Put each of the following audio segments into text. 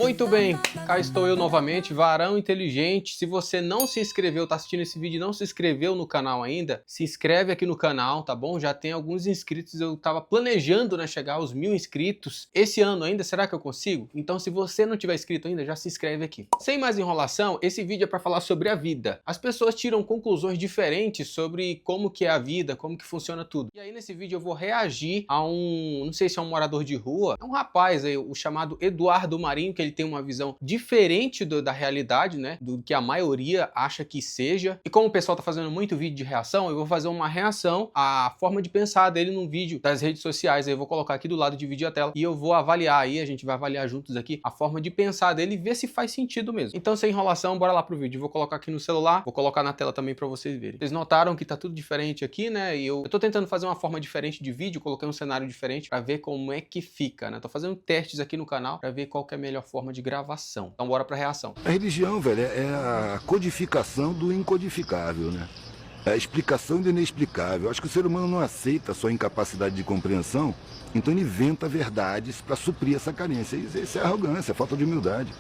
Muito bem, cá estou eu novamente, Varão Inteligente. Se você não se inscreveu, tá assistindo esse vídeo e não se inscreveu no canal ainda, se inscreve aqui no canal, tá bom? Já tem alguns inscritos, eu tava planejando, né, chegar aos 1000 inscritos esse ano ainda, será que eu consigo? Então se você não tiver inscrito ainda, já se inscreve aqui. Sem mais enrolação, esse vídeo é para falar sobre a vida. As pessoas tiram conclusões diferentes sobre como que é a vida, como que funciona tudo. E aí nesse vídeo eu vou reagir a não sei se é um morador de rua, é um rapaz aí, o chamado Eduardo Marinho, que ele tem uma visão diferente da realidade, né, do que a maioria acha que seja. E como o pessoal tá fazendo muito vídeo de reação, eu vou fazer uma reação à forma de pensar dele num vídeo das redes sociais. Aí eu vou colocar aqui do lado, dividir a tela, e eu vou avaliar aí, a gente vai avaliar juntos aqui a forma de pensar dele e ver se faz sentido mesmo. Então, sem enrolação, bora lá pro vídeo. Eu vou colocar aqui no celular, vou colocar na tela também pra vocês verem. Vocês notaram que tá tudo diferente aqui, né, e eu tô tentando fazer uma forma diferente de vídeo, coloquei um cenário diferente pra ver como é que fica, né. Tô fazendo testes aqui no canal pra ver qual que é a melhor forma de gravação. Então bora pra reação. A religião, velho, é a codificação do incodificável, né? É a explicação do inexplicável. Acho que o ser humano não aceita a sua incapacidade de compreensão, então ele inventa verdades para suprir essa carência. Isso é arrogância, é falta de humildade.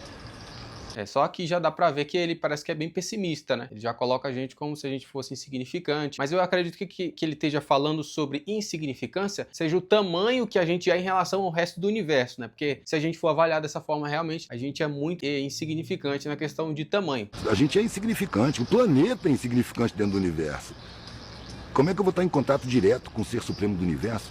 Só que já dá pra ver que ele parece que é bem pessimista, né? Ele já coloca a gente como se a gente fosse insignificante. Mas eu acredito que ele esteja falando sobre insignificância seja o tamanho que a gente é em relação ao resto do universo, né? Porque se a gente for avaliar dessa forma, realmente, a gente é muito insignificante na questão de tamanho. A gente é insignificante, o planeta é insignificante dentro do universo. Como é que eu vou estar em contato direto com o Ser Supremo do Universo?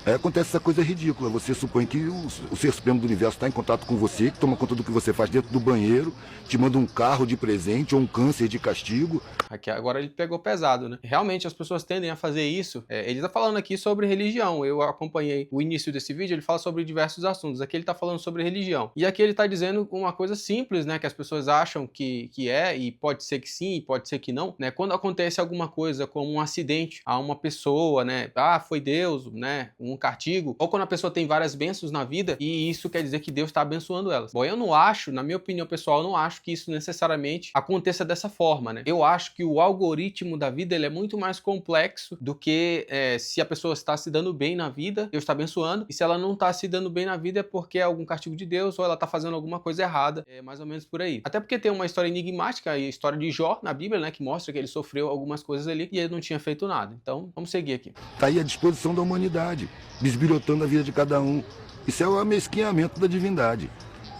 Aí acontece essa coisa ridícula, você supõe que o Ser Supremo do Universo está em contato com você, que toma conta do que você faz dentro do banheiro, te manda um carro de presente ou um câncer de castigo. Aqui agora ele pegou pesado, né? Realmente as pessoas tendem a fazer isso. Ele tá falando aqui sobre religião, eu acompanhei o início desse vídeo, ele fala sobre diversos assuntos. Aqui ele tá falando sobre religião. E aqui ele tá dizendo uma coisa simples, né, que as pessoas acham que é, e pode ser que sim, pode ser que não, né? Quando acontece alguma coisa como um acidente a uma pessoa, né? Ah, foi Deus, né? Um castigo, ou quando a pessoa tem várias bênçãos na vida e isso quer dizer que Deus está abençoando elas. Bom, eu não acho, na minha opinião pessoal, eu não acho que isso necessariamente aconteça dessa forma, né? Eu acho que o algoritmo da vida ele é muito mais complexo do que se a pessoa está se dando bem na vida, Deus está abençoando, e se ela não está se dando bem na vida é porque é algum castigo de Deus ou ela está fazendo alguma coisa errada, mais ou menos por aí. Até porque tem uma história enigmática, a história de Jó na Bíblia, né, que mostra que ele sofreu algumas coisas ali e ele não tinha feito nada. Então, vamos seguir aqui. Está aí à disposição da humanidade, bisbilhotando a vida de cada um. Isso é o amesquinhamento da divindade.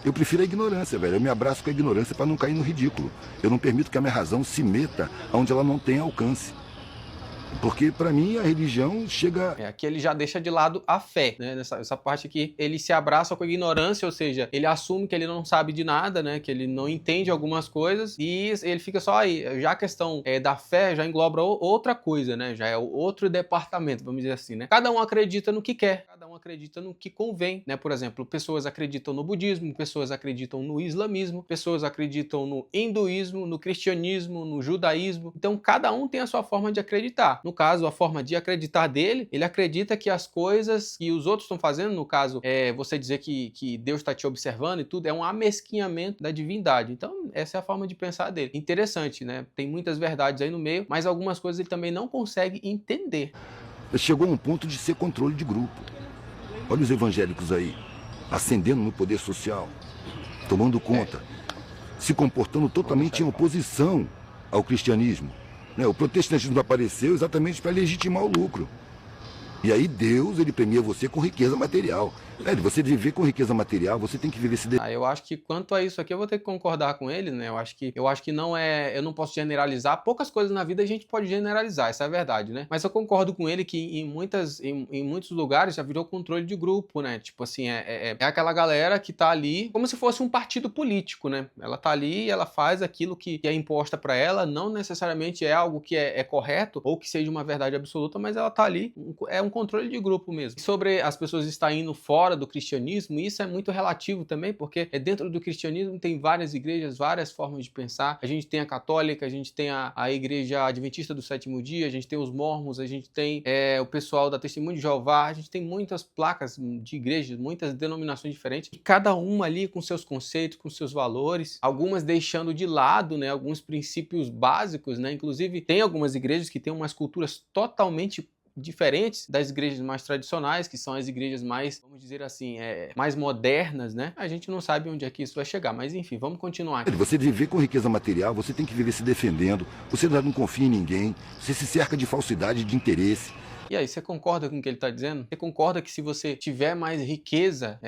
Eu prefiro a ignorância, velho. Eu me abraço com a ignorância para não cair no ridículo. Eu não permito que a minha razão se meta onde ela não tem alcance. Porque, para mim, a religião chega... Aqui ele já deixa de lado a fé, né? Nessa parte aqui, ele se abraça com a ignorância, ou seja, ele assume que ele não sabe de nada, né? Que ele não entende algumas coisas e ele fica só aí. Já a questão da fé já engloba outra coisa, né? Já é outro departamento, vamos dizer assim, né? Cada um acredita no que quer, cada um acredita no que convém, né? Por exemplo, pessoas acreditam no budismo, pessoas acreditam no islamismo, pessoas acreditam no hinduísmo, no cristianismo, no judaísmo. Então, cada um tem a sua forma de acreditar. No caso, a forma de acreditar dele, ele acredita que as coisas que os outros estão fazendo, no caso, você dizer que Deus está te observando e tudo, é um amesquinhamento da divindade. Então, essa é a forma de pensar dele. Interessante, né? Tem muitas verdades aí no meio, mas algumas coisas ele também não consegue entender. Chegou a um ponto de ser controle de grupo. Olha os evangélicos aí, ascendendo no poder social, tomando conta, se comportando totalmente em oposição ao cristianismo. O protestantismo apareceu exatamente para legitimar o lucro. E aí Deus, ele premia você com riqueza material. Você viver com riqueza material, você tem que viver esse... Eu acho que quanto a isso aqui eu vou ter que concordar com ele, né? Eu acho que não eu não posso generalizar. Poucas coisas na vida a gente pode generalizar, essa é a verdade, né? Mas eu concordo com ele que em muitos lugares já virou controle de grupo, né? Tipo assim, é aquela galera que tá ali como se fosse um partido político, né? Ela tá ali e ela faz aquilo que é imposta pra ela, não necessariamente é algo que é correto ou que seja uma verdade absoluta, mas ela tá ali, é um controle de grupo mesmo. Sobre as pessoas estarem indo fora do cristianismo, isso é muito relativo também, porque dentro do cristianismo tem várias igrejas, várias formas de pensar. A gente tem a católica, a gente tem a igreja adventista do sétimo dia, a gente tem os mormons, a gente tem o pessoal da Testemunho de Jeová, a gente tem muitas placas de igrejas, muitas denominações diferentes, e cada uma ali com seus conceitos, com seus valores, algumas deixando de lado, né, alguns princípios básicos, né? Inclusive tem algumas igrejas que têm umas culturas totalmente diferentes das igrejas mais tradicionais, que são as igrejas mais, vamos dizer assim, mais modernas, né? A gente não sabe onde é que isso vai chegar, mas enfim, vamos continuar aqui. Você viver com riqueza material, você tem que viver se defendendo, você não confia em ninguém, você se cerca de falsidade e de interesse. E aí, você concorda com o que ele está dizendo? Você concorda que se você tiver mais riqueza,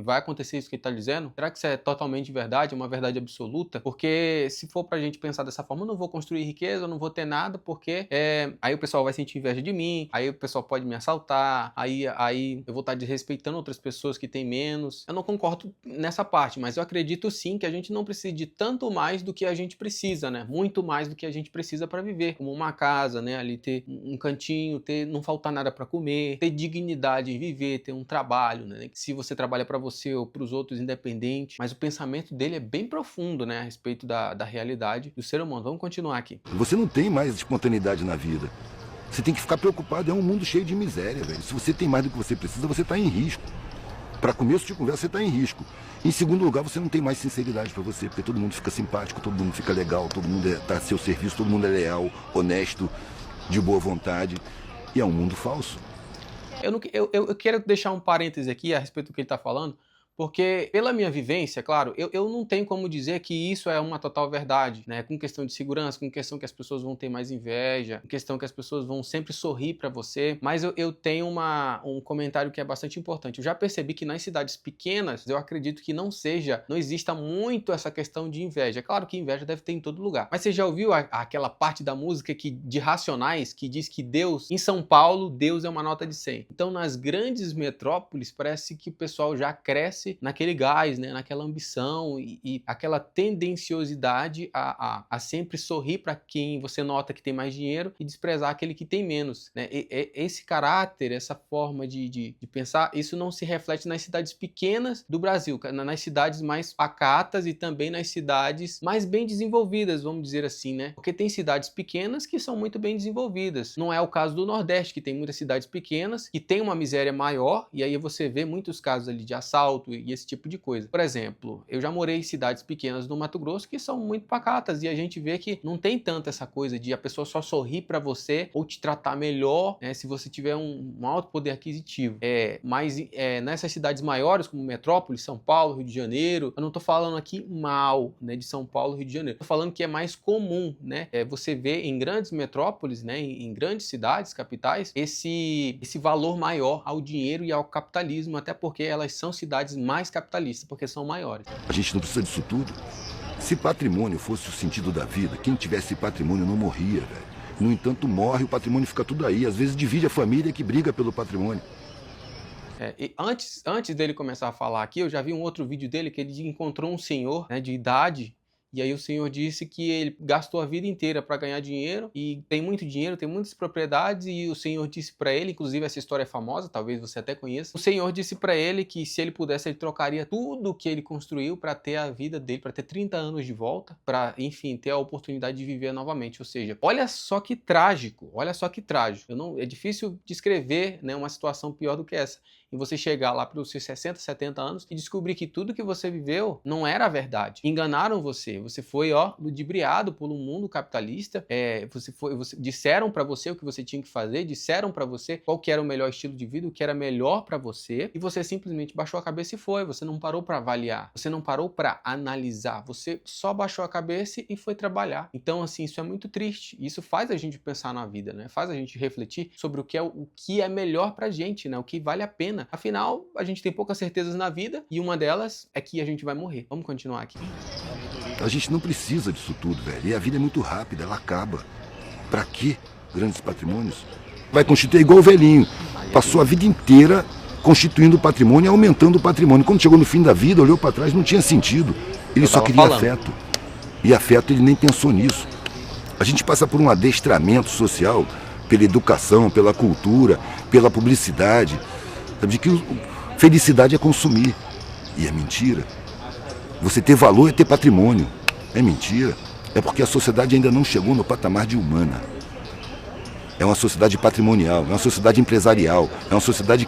vai acontecer isso que ele está dizendo? Será que isso é totalmente verdade, é uma verdade absoluta? Porque se for pra gente pensar dessa forma, eu não vou construir riqueza, eu não vou ter nada, porque aí o pessoal vai sentir inveja de mim, aí o pessoal pode me assaltar, aí eu vou estar desrespeitando outras pessoas que têm menos. Eu não concordo nessa parte, mas eu acredito sim que a gente não precisa de tanto mais do que a gente precisa, né? Muito mais do que a gente precisa para viver, como uma casa, né? Ali ter um cantinho, não faltar nada para comer, ter dignidade em viver, ter um trabalho, né? Se você trabalha para você ou para os outros, independente. Mas o pensamento dele é bem profundo, né? A respeito da realidade do ser humano. Vamos continuar aqui. Você não tem mais espontaneidade na vida. Você tem que ficar preocupado. É um mundo cheio de miséria, velho. Se você tem mais do que você precisa, você está em risco. Para começo de conversa, você está em risco. Em segundo lugar, você não tem mais sinceridade para você, porque todo mundo fica simpático, todo mundo fica legal, todo mundo está a seu serviço, todo mundo é leal, honesto, de boa vontade. E é um mundo falso. Eu quero deixar um parêntese aqui a respeito do que ele está falando, porque pela minha vivência, claro, eu não tenho como dizer que isso é uma total verdade, né? Com questão de segurança, com questão que as pessoas vão ter mais inveja, com questão que as pessoas vão sempre sorrir para você, mas eu tenho um comentário que é bastante importante. Eu já percebi que nas cidades pequenas, eu acredito que não exista muito essa questão de inveja. É claro que inveja deve ter em todo lugar, mas você já ouviu aquela parte da música de Racionais que diz que Deus, em São Paulo, Deus é uma nota de 100. Então, nas grandes metrópoles, parece que o pessoal já cresce naquele gás, né, naquela ambição e aquela tendenciosidade a sempre sorrir para quem você nota que tem mais dinheiro e desprezar aquele que tem menos, né? Esse caráter, essa forma de pensar, isso não se reflete nas cidades pequenas do Brasil, nas cidades mais pacatas e também nas cidades mais bem desenvolvidas, vamos dizer assim, né? Porque tem cidades pequenas que são muito bem desenvolvidas. Não é o caso do Nordeste, que tem muitas cidades pequenas que tem uma miséria maior, e aí você vê muitos casos ali de assalto e esse tipo de coisa. Por exemplo, eu já morei em cidades pequenas do Mato Grosso que são muito pacatas e a gente vê que não tem tanto essa coisa de a pessoa só sorrir para você ou te tratar melhor, né, se você tiver um alto poder aquisitivo. Mas nessas cidades maiores como metrópole, São Paulo, Rio de Janeiro, eu não tô falando aqui mal, né, de São Paulo, Rio de Janeiro. Tô falando que é mais comum, né, você vê em grandes metrópoles, né, em grandes cidades, capitais, esse valor maior ao dinheiro e ao capitalismo, até porque elas são cidades mais capitalistas, porque são maiores. A gente não precisa disso tudo. Se patrimônio fosse o sentido da vida, quem tivesse patrimônio não morria, velho. No entanto, morre, o patrimônio fica tudo aí. Às vezes divide a família que briga pelo patrimônio. E antes dele começar a falar aqui, eu já vi um outro vídeo dele que ele encontrou um senhor, né, de idade. E aí o senhor disse que ele gastou a vida inteira para ganhar dinheiro e tem muito dinheiro, tem muitas propriedades, e o senhor disse para ele, inclusive essa história é famosa, talvez você até conheça, o senhor disse para ele que se ele pudesse ele trocaria tudo que ele construiu para ter a vida dele, para ter 30 anos de volta, para, enfim, ter a oportunidade de viver novamente. Ou seja, olha só que trágico, olha só que trágico. É difícil descrever, né, uma situação pior do que essa. E você chegar lá para os seus 60, 70 anos e descobrir que tudo que você viveu não era a verdade. Enganaram você. Você foi, ludibriado por um mundo capitalista. Disseram para você o que você tinha que fazer, disseram para você qual que era o melhor estilo de vida, o que era melhor para você, e você simplesmente baixou a cabeça e foi. Você não parou para avaliar, você não parou para analisar, você só baixou a cabeça e foi trabalhar. Então, assim, isso é muito triste. Isso faz a gente pensar na vida, né? Faz a gente refletir sobre o que é melhor pra gente, né? O que vale a pena. Afinal, a gente tem poucas certezas na vida e uma delas é que a gente vai morrer. Vamos continuar aqui. A gente não precisa disso tudo, velho. E a vida é muito rápida, ela acaba. Pra quê grandes patrimônios? Vai constituir igual o velhinho. Passou a vida inteira constituindo o patrimônio e aumentando o patrimônio. Quando chegou no fim da vida, olhou pra trás, não tinha sentido. Ele só queria afeto. E afeto ele nem pensou nisso. A gente passa por um adestramento social pela educação, pela cultura, pela publicidade. De que felicidade é consumir. E é mentira. Você ter valor é ter patrimônio. É mentira. É porque a sociedade ainda não chegou no patamar de humana. É uma sociedade patrimonial, é uma sociedade empresarial, é uma sociedade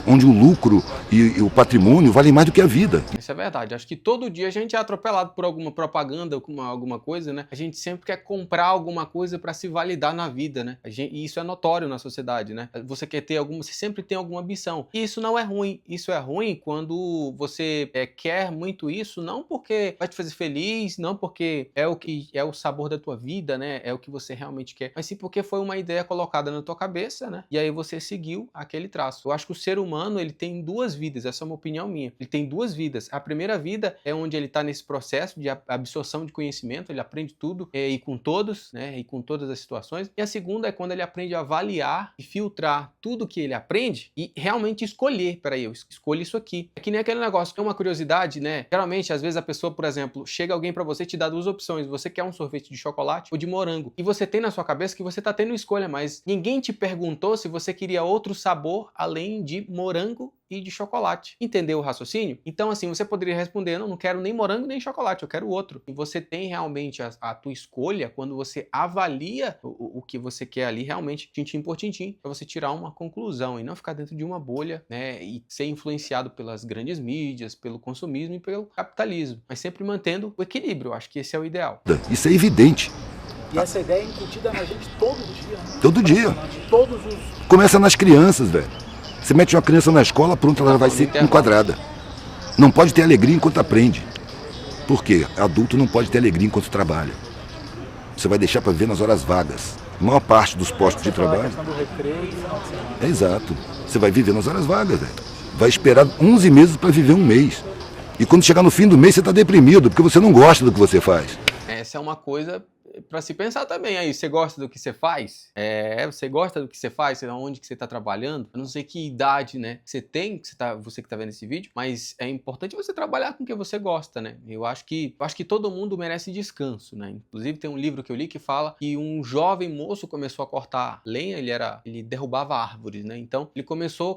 onde o lucro e o patrimônio valem mais do que a vida. Isso é verdade. Acho que todo dia a gente é atropelado por alguma propaganda, alguma coisa, né? A gente sempre quer comprar alguma coisa para se validar na vida, né? E isso é notório na sociedade, né? Você quer ter você sempre tem alguma ambição. E isso não é ruim. Isso é ruim quando você quer muito isso, não porque vai te fazer feliz, não porque é o que é o sabor da tua vida, né? É o que você realmente quer, mas sim porque foi uma ideia colocada na tua cabeça, né? E aí você seguiu aquele traço. Eu acho que o ser humano, ele tem duas vidas, essa é uma opinião minha. Ele tem duas vidas. A primeira vida é onde ele está nesse processo de absorção de conhecimento, ele aprende tudo e com todos, né? E com todas as situações. E a segunda é quando ele aprende a avaliar e filtrar tudo que ele aprende e realmente escolher, peraí, eu escolho isso aqui. É que nem aquele negócio, é uma curiosidade, né? Geralmente, às vezes a pessoa, por exemplo, chega alguém para você e te dá duas opções. Você quer um sorvete de chocolate ou de morango. E você tem na sua cabeça que você está tendo escolha, mas ninguém te perguntou se você queria outro sabor além de morango e de chocolate. Entendeu o raciocínio? Então, assim, você poderia responder, não quero nem morango nem chocolate, eu quero outro. E você tem realmente a tua escolha quando você avalia o que você quer ali, realmente, tintim por tintim, para você tirar uma conclusão e não ficar dentro de uma bolha, né, e ser influenciado pelas grandes mídias, pelo consumismo e pelo capitalismo, mas sempre mantendo o equilíbrio. Eu acho que esse é o ideal. Isso é evidente. E essa ideia é incutida na gente todo dia, né? Todo dia. Todos os... Começa nas crianças, velho. Você mete uma criança na escola, pronto, ela vai ser enquadrada. Não pode ter alegria enquanto aprende. Por quê? Adulto não pode ter alegria enquanto trabalha. Você vai deixar para viver nas horas vagas. A maior parte dos postos de trabalho... É exato. Você vai viver nas horas vagas, velho. Vai esperar 11 meses para viver um mês. E quando chegar no fim do mês, você está deprimido, porque você não gosta do que você faz. Essa é uma coisa para se pensar também. Aí, você gosta do que você faz? Você gosta do que você faz? Onde que você está trabalhando? Eu não sei que idade, né, você tem, você que tá vendo esse vídeo, mas é importante você trabalhar com o que você gosta, né? Eu acho que todo mundo merece descanso, né? Inclusive tem um livro que eu li que fala que um jovem moço começou a cortar lenha, ele derrubava árvores, né? Então ele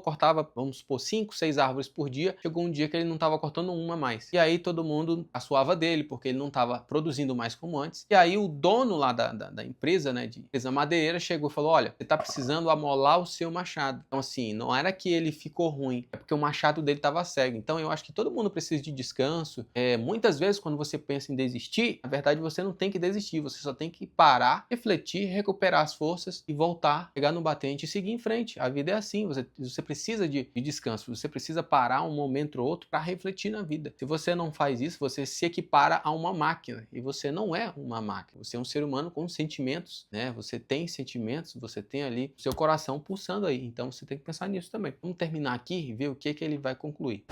cortava, vamos supor, 5, 6 árvores por dia. Chegou um dia que ele não estava cortando uma mais. E aí todo mundo assoava dele, porque ele não estava produzindo mais como antes. E aí o dono lá da empresa, né, de empresa madeireira, chegou e falou, olha, você tá precisando amolar o seu machado. Então assim, não era que ele ficou ruim, é porque o machado dele estava cego. Então eu acho que todo mundo precisa de descanso. Muitas vezes quando você pensa em desistir, na verdade você não tem que desistir, você só tem que parar, refletir, recuperar as forças e voltar, pegar no batente e seguir em frente. A vida é assim, você precisa de descanso, você precisa parar um momento ou outro para refletir na vida. Se você não faz isso, você se equipara a uma máquina, e você não é uma máquina, você é um ser humano com sentimentos, né? Você tem sentimentos, você tem ali o seu coração pulsando aí, então você tem que pensar nisso também. Vamos terminar aqui e ver o que ele vai concluir.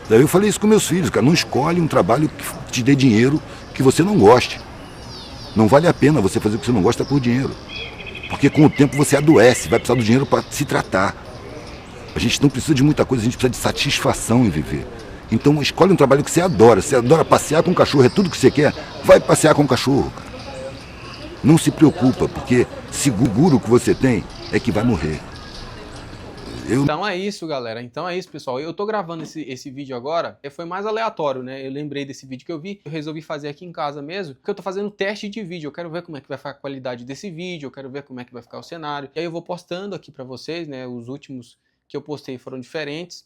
Daí eu falei isso com meus filhos, cara, não escolhe um trabalho que te dê dinheiro que você não goste. Não vale a pena você fazer o que você não gosta por dinheiro, porque com o tempo você adoece, vai precisar do dinheiro para se tratar. A gente não precisa de muita coisa, a gente precisa de satisfação em viver. Então escolhe um trabalho que você adora. Você adora passear com o cachorro, é tudo que você quer, vai passear com o cachorro, cara. Não se preocupa, porque seguro que você tem é que vai morrer. Então é isso, galera. Então é isso, pessoal. Eu tô gravando esse vídeo agora, foi mais aleatório, né? Eu lembrei desse vídeo que eu vi, eu resolvi fazer aqui em casa mesmo, porque eu tô fazendo teste de vídeo. Eu quero ver como é que vai ficar a qualidade desse vídeo, eu quero ver como é que vai ficar o cenário. E aí eu vou postando aqui pra vocês, né? Os últimos que eu postei foram diferentes.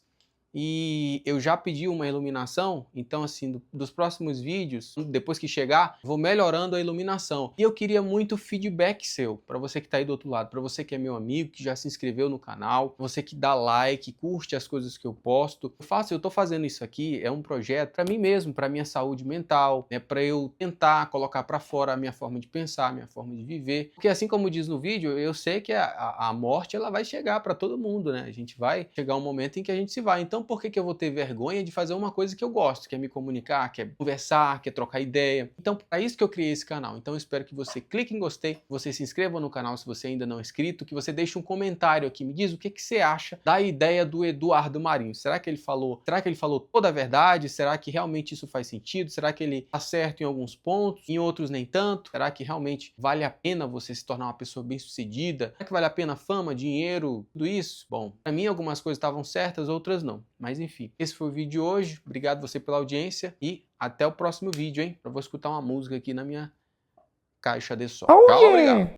E eu já pedi uma iluminação, então assim, dos próximos vídeos, depois que chegar, vou melhorando a iluminação. E eu queria muito feedback seu, para você que tá aí do outro lado, para você que é meu amigo, que já se inscreveu no canal, você que dá like, curte as coisas que eu posto. Eu tô fazendo isso aqui, é um projeto para mim mesmo, para minha saúde mental, né, para eu tentar colocar para fora a minha forma de pensar, a minha forma de viver. Porque assim como diz no vídeo, eu sei que a morte ela vai chegar para todo mundo, né? A gente vai chegar um momento em que a gente se vai. Então por que eu vou ter vergonha de fazer uma coisa que eu gosto, que é me comunicar, que é conversar, que é trocar ideia? Então, para isso que eu criei esse canal. Então, eu espero que você clique em gostei, que você se inscreva no canal se você ainda não é inscrito, que você deixe um comentário aqui, me diz o que você acha da ideia do Eduardo Marinho. Será que ele falou toda a verdade? Será que realmente isso faz sentido? Será que ele tá certo em alguns pontos, em outros nem tanto? Será que realmente vale a pena você se tornar uma pessoa bem-sucedida? Será que vale a pena fama, dinheiro, tudo isso? Bom, para mim algumas coisas estavam certas, outras não. Mas enfim, esse foi o vídeo de hoje. Obrigado você pela audiência e até o próximo vídeo, hein? Eu vou escutar uma música aqui na minha caixa de som. Tchau, obrigado!